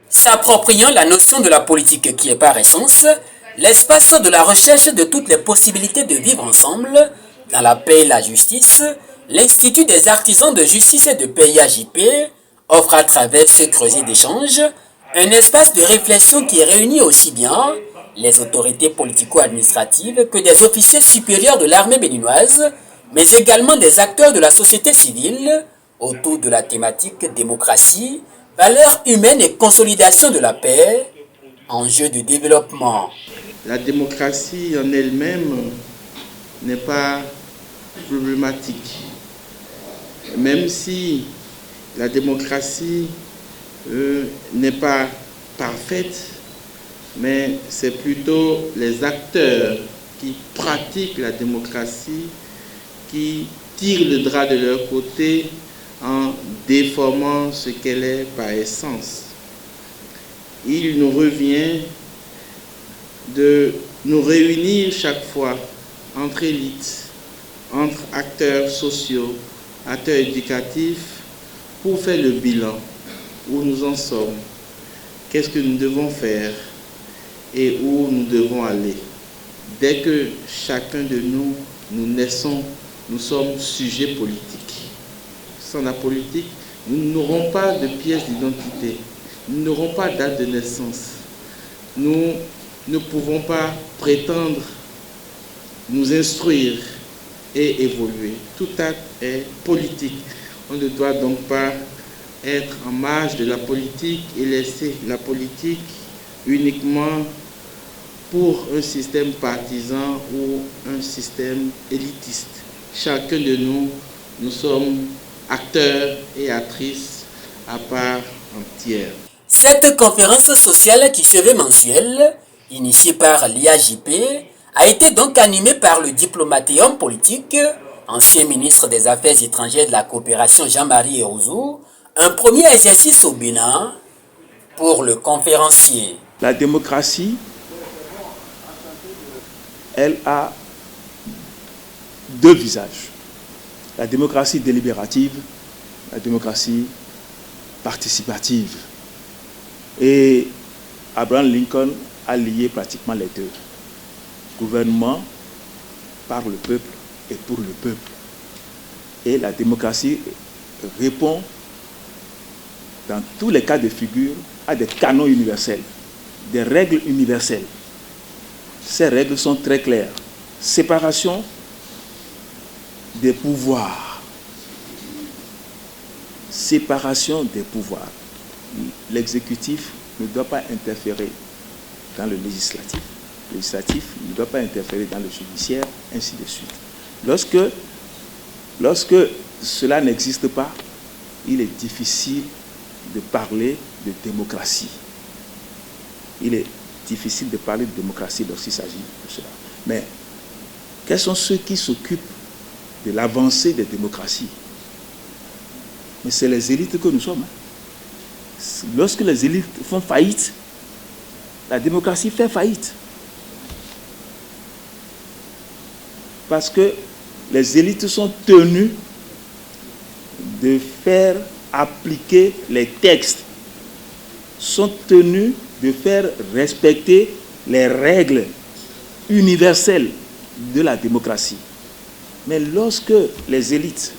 S'appropriant la notion de la politique qui est par essence l'espace de la recherche de toutes les possibilités de vivre ensemble, dans la paix et la justice, l'Institut des artisans de justice et de paix IAJP offre à travers ce creuset d'échange un espace de réflexion qui réunit aussi bien les autorités politico-administratives que des officiers supérieurs de l'armée béninoise, mais également des acteurs de la société civile autour de la thématique démocratie, valeurs humaines et consolidation de la paix, enjeux de développement. La démocratie en elle-même n'est pas problématique. Même si la démocratie n'est pas parfaite, mais c'est plutôt les acteurs qui pratiquent la démocratie qui tirent le drap de leur côté en déformant ce qu'elle est par essence. Il nous revient de nous réunir chaque fois entre élites, entre acteurs sociaux, acteurs éducatifs, pour faire le bilan, où nous en sommes, qu'est-ce que nous devons faire et où nous devons aller. Dès que chacun de nous naissons, nous sommes sujets politiques. Sans la politique, nous n'aurons pas de pièce d'identité, nous n'aurons pas de date de naissance. Nous ne pouvons pas prétendre nous instruire et évoluer. Tout acte est politique. On ne doit donc pas être en marge de la politique et laisser la politique uniquement pour un système partisan ou un système élitiste. Chacun de nous, nous sommes acteurs et actrices à part entière. Cette conférence sociale qui se veut mensuelle, initiée par l'IAJP, a été donc animée par le diplomate et homme politique, ancien ministre des Affaires étrangères et de la coopération Jean-Marie Erouzou, un premier exercice au Bénin pour le conférencier. La démocratie, elle a deux visages. La démocratie délibérative, la démocratie participative. Et Abraham Lincoln a lié pratiquement les deux. Gouvernement par le peuple et pour le peuple. Et la démocratie répond dans tous les cas de figure à des canons universels, des règles universelles. Ces règles sont très claires. Séparation des pouvoirs. Séparation des pouvoirs. L'exécutif ne doit pas interférer dans le législatif. Le législatif ne doit pas interférer dans le judiciaire, ainsi de suite. Lorsque cela n'existe pas, il est difficile de parler de démocratie. Il est difficile de parler de démocratie lorsqu'il s'agit de cela. Mais quels sont ceux qui s'occupent de l'avancée des démocraties? Mais c'est les élites que nous sommes. Lorsque les élites font faillite, la démocratie fait faillite. Parce que les élites sont tenues de faire appliquer les textes, sont tenues de faire respecter les règles universelles de la démocratie. Mais lorsque les élites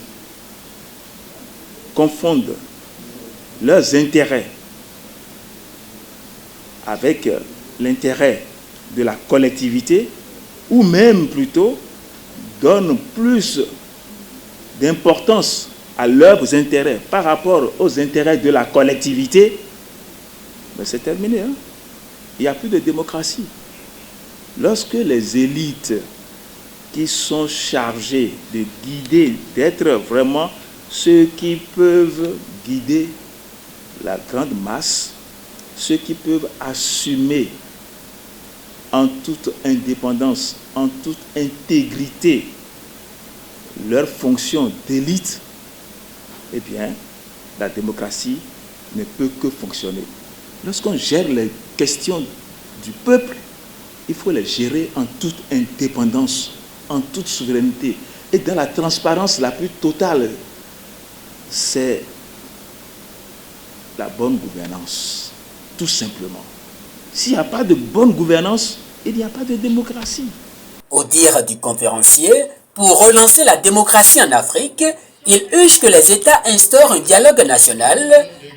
confondent leurs intérêts avec l'intérêt de la collectivité, ou même plutôt donnent plus d'importance à leurs intérêts par rapport aux intérêts de la collectivité, ben c'est terminé. Il n'y a plus de démocratie. Lorsque les élites qui sont chargées de guider, d'être vraiment ceux qui peuvent guider la grande masse, ceux qui peuvent assumer en toute indépendance, en toute intégrité leur fonction d'élite, eh bien, la démocratie ne peut que fonctionner. Lorsqu'on gère les questions du peuple, il faut les gérer en toute indépendance, en toute souveraineté et dans la transparence la plus totale. C'est la bonne gouvernance. tout simplement. S'il n'y a pas de bonne gouvernance, il n'y a pas de démocratie. Au dire du conférencier, pour relancer la démocratie en Afrique, il urge que les États instaurent un dialogue national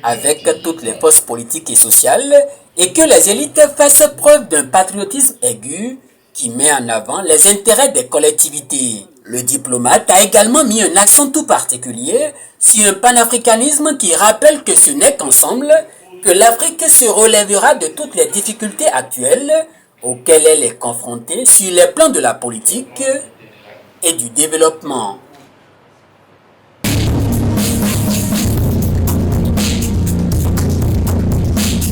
avec toutes les forces politiques et sociales et que les élites fassent preuve d'un patriotisme aigu qui met en avant les intérêts des collectivités. Le diplomate a également mis un accent tout particulier sur un panafricanisme qui rappelle que ce n'est qu'ensemble que l'Afrique se relèvera de toutes les difficultés actuelles auxquelles elle est confrontée sur les plans de la politique et du développement.